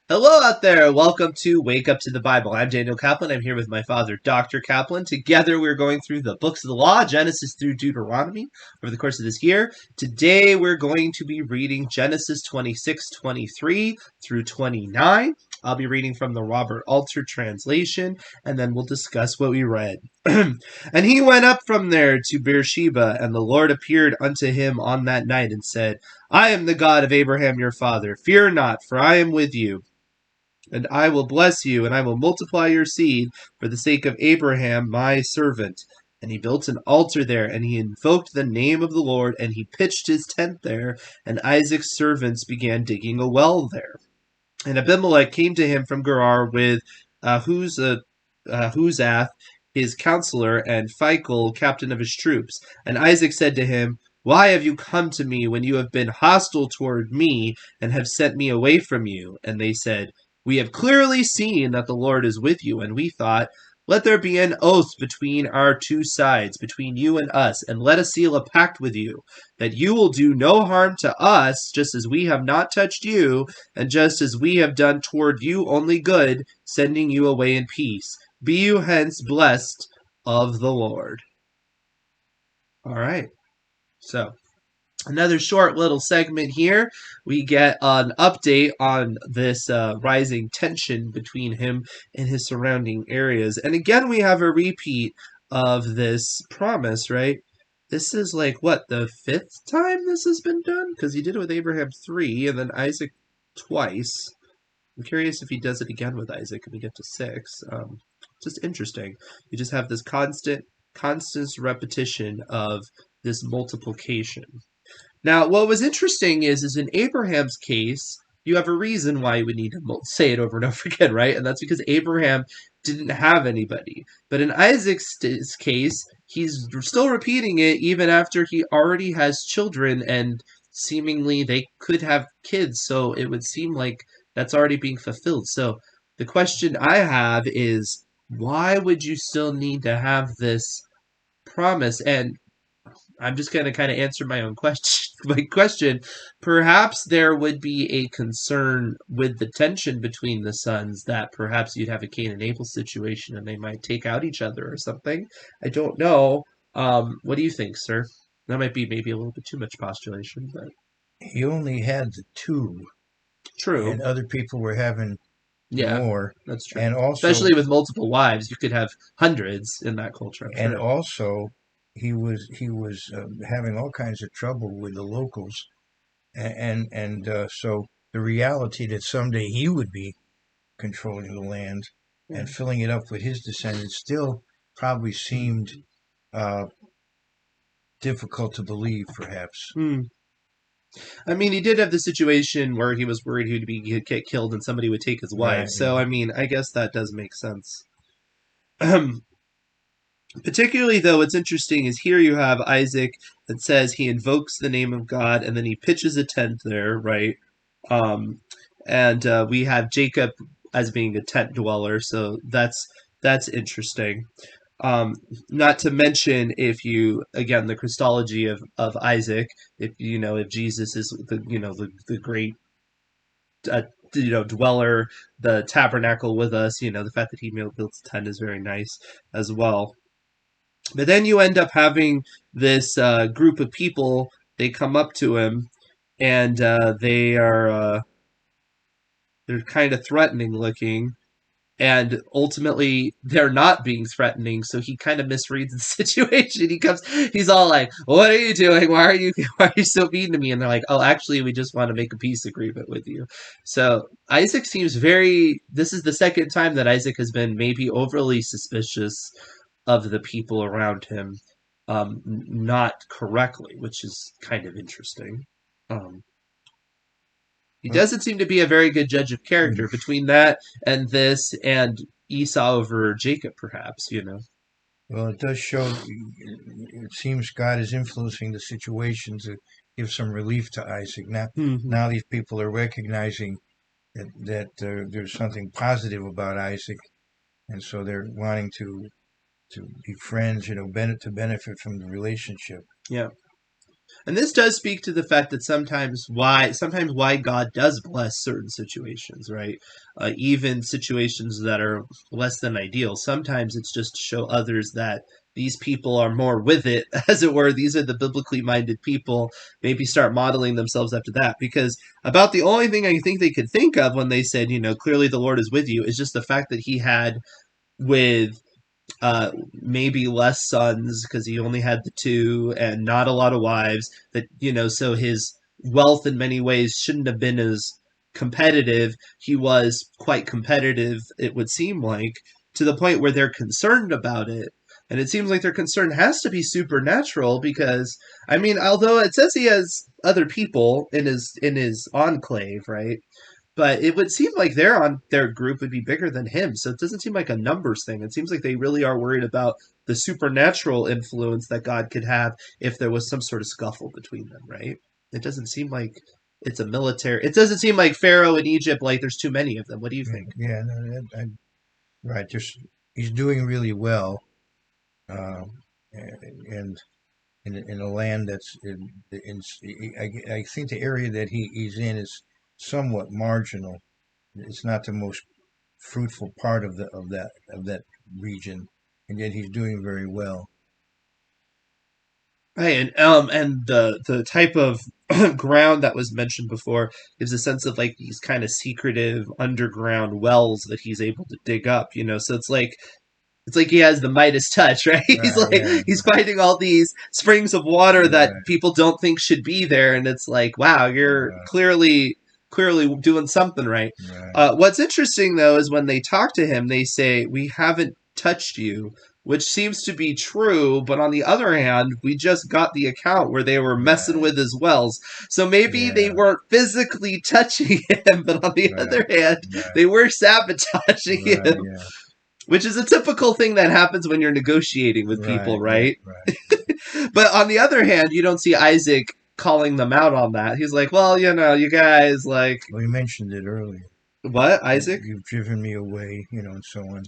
Hello out there. Welcome to Wake Up to the Bible. I'm Daniel Kaplan. I'm here with my father, Dr. Kaplan. Together, we're going through the books of the law, Genesis through Deuteronomy, over the course of this year. Today, we're going to be reading Genesis 26:23 through 29. I'll be reading from the Robert Alter translation, and then we'll discuss what we read. And he went up from there to Beersheba, and the Lord appeared unto him on that night and said, I am the God of Abraham your father. Fear not, for I am with you. And I will bless you, and I will multiply your seed for the sake of Abraham my servant. And he built an altar there, and he invoked the name of the Lord, and he pitched his tent there, and Isaac's servants began digging a well there. And Abimelech came to him from Gerar with Huzath, his counselor, and Phicol, captain of his troops. And Isaac said to him, Why have you come to me when you have been hostile toward me, and have sent me away from you? And they said, We have clearly seen that the Lord is with you, and we thought, Let there be an oath between our two sides, between you and us, and let us seal a pact with you, that you will do no harm to us, just as we have not touched you, and just as we have done toward you only good, sending you away in peace. Be you hence blessed of the Lord. All right. So, another short little segment here. We get an update on this rising tension between him and his surrounding areas. And again, we have a repeat of this promise, right? This is like, what, the fifth time this has been done? Because he did it with Abraham 3 and then Isaac twice. I'm curious if he does it again with Isaac and we get to 6. Just interesting. You just have this constant repetition of this multiplication. Now, what was interesting is in Abraham's case, you have a reason why you would need to say it over and over again, right? And that's because Abraham didn't have anybody. But in Isaac's case, he's still repeating it even after he already has children and seemingly they could have kids. So it would seem like that's already being fulfilled. So the question I have is, why would you still need to have this promise? And I'm just going to kind of answer my own question. My question, perhaps there would be a concern with the tension between the sons that perhaps you'd have a Cain and Abel situation and they might take out each other or something. I don't know. What do you think, sir? That might be maybe a little bit too much postulation, but He only had the two, true. and other people were having Yeah, more. that's true. And also, Especially with multiple wives, you could have hundreds in that culture, I'm and sure. also, he was having all kinds of trouble with the locals, and so the reality that someday he would be controlling the land Yeah. and filling it up with his descendants still probably seemed uh, difficult to believe, perhaps. Hmm. I mean, he did have the situation where he was worried he'd get killed and somebody would take his wife. Right. So, I mean, I guess that does make sense. Particularly, though, what's interesting is here you have Isaac that says he invokes the name of God and then he pitches a tent there, right? Um, and we have Jacob as being a tent dweller, so that's interesting. Um, Not to mention, if you again the Christology of Isaac, if Jesus is the great uh, dweller, the tabernacle with us, the fact that he built a tent is very nice as well. But then you end up having this group of people. They come up to him, and they're kind of threatening looking, and ultimately they're not being threatening. So he kind of misreads the situation. He's all like, "What are you doing? Why are you so mean to me?" And they're like, "Oh, actually, we just want to make a peace agreement with you." So Isaac seems very. This is the second time that Isaac has been maybe overly suspicious of the people around him, not correctly, which is kind of interesting. Um, he Well, doesn't seem to be a very good judge of character between that and this and Esau over Jacob, perhaps. well, it does show. It seems God is influencing the situation to give some relief to Isaac. Now, Mm-hmm. now these people are recognizing that there's something positive about Isaac, and so they're wanting to be friends. To benefit from the relationship. Yeah. And this does speak to the fact that sometimes why God does bless certain situations, right? Even situations that are less than ideal. Sometimes it's just to show others that these people are more with it, as it were. These are the biblically minded people. Maybe start modeling themselves after that. Because about the only thing I think they could think of when they said, clearly the Lord is with you, is just the fact that he had with maybe less sons because he only had the two and not a lot of wives, that so his wealth in many ways shouldn't have been as competitive. He was quite competitive, it would seem like, to the point where they're concerned about it. And it seems like their concern has to be supernatural because, I mean, although it says he has other people in his enclave, right? But it would seem like their group would be bigger than him. So it doesn't seem like a numbers thing. It seems like they really are worried about the supernatural influence that God could have if there was some sort of scuffle between them, right? It doesn't seem like it's a military. It doesn't seem like Pharaoh in Egypt, like there's too many of them. What do you think? Yeah, no, right. Just he's doing really well, uh, and in a land that's I think the area that he's in is somewhat marginal. It's not the most fruitful part of that region, and yet he's doing very well. Right, and the type of ground that was mentioned before gives a sense of like these kind of secretive underground wells that he's able to dig up. So it's like he has the Midas touch, right? He's Right. like Yeah. he's finding all these springs of water that Right. people don't think should be there, and it's like, wow, you're Right. clearly doing something right. Right. What's interesting though is when they talk to him, they say, "We haven't touched you," which seems to be true. But on the other hand, we just got the account where they were messing Right. with his wells, so maybe they Yeah. weren't physically touching him, but on the Right. other hand, Right. they were sabotaging Right. him, Yeah. which is a typical thing that happens when you're negotiating with people, Right. Yeah. right? Right. But on the other hand, you don't see Isaac calling them out on that. He's like, well, you guys, like, Well, you mentioned it earlier. what, Isaac? You've driven me away, and so on.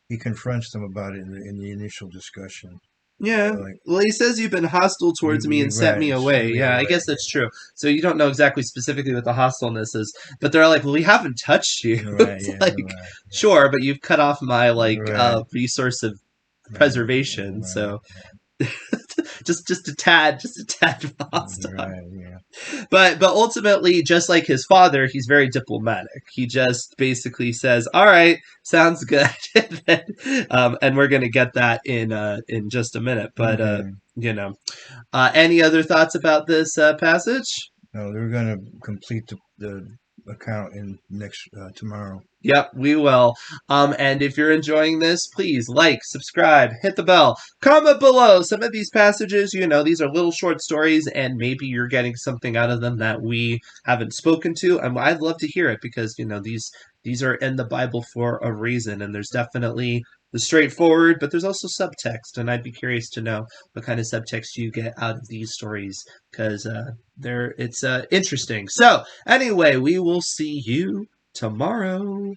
He confronts them about it in the initial discussion. Yeah. Like Well, he says you've been hostile towards me and sent right, me send away. me Yeah, I away. guess that's true. So you don't know exactly specifically what the hostileness is, but they're like, well, we haven't touched you. Right. It's Yeah. like, Right. sure, but you've cut off my like Right. resource of Right. preservation. Right. So just a tad hostile. Right. Yeah. But ultimately, just like his father, he's very diplomatic. He just basically says, "All right, sounds good," and we're gonna get that in just a minute. But Okay. any other thoughts about this passage? No, they're going to complete the account in next tomorrow. Yep, we will. And if you're enjoying this, please like, subscribe, hit the bell, comment below. Some of these passages, these are little short stories, and maybe you're getting something out of them that we haven't spoken to. And I'd love to hear it because these are in the Bible for a reason, and there's definitely the straightforward, but there's also subtext, and I'd be curious to know what kind of subtext you get out of these stories because it's interesting. So anyway, we will see you tomorrow.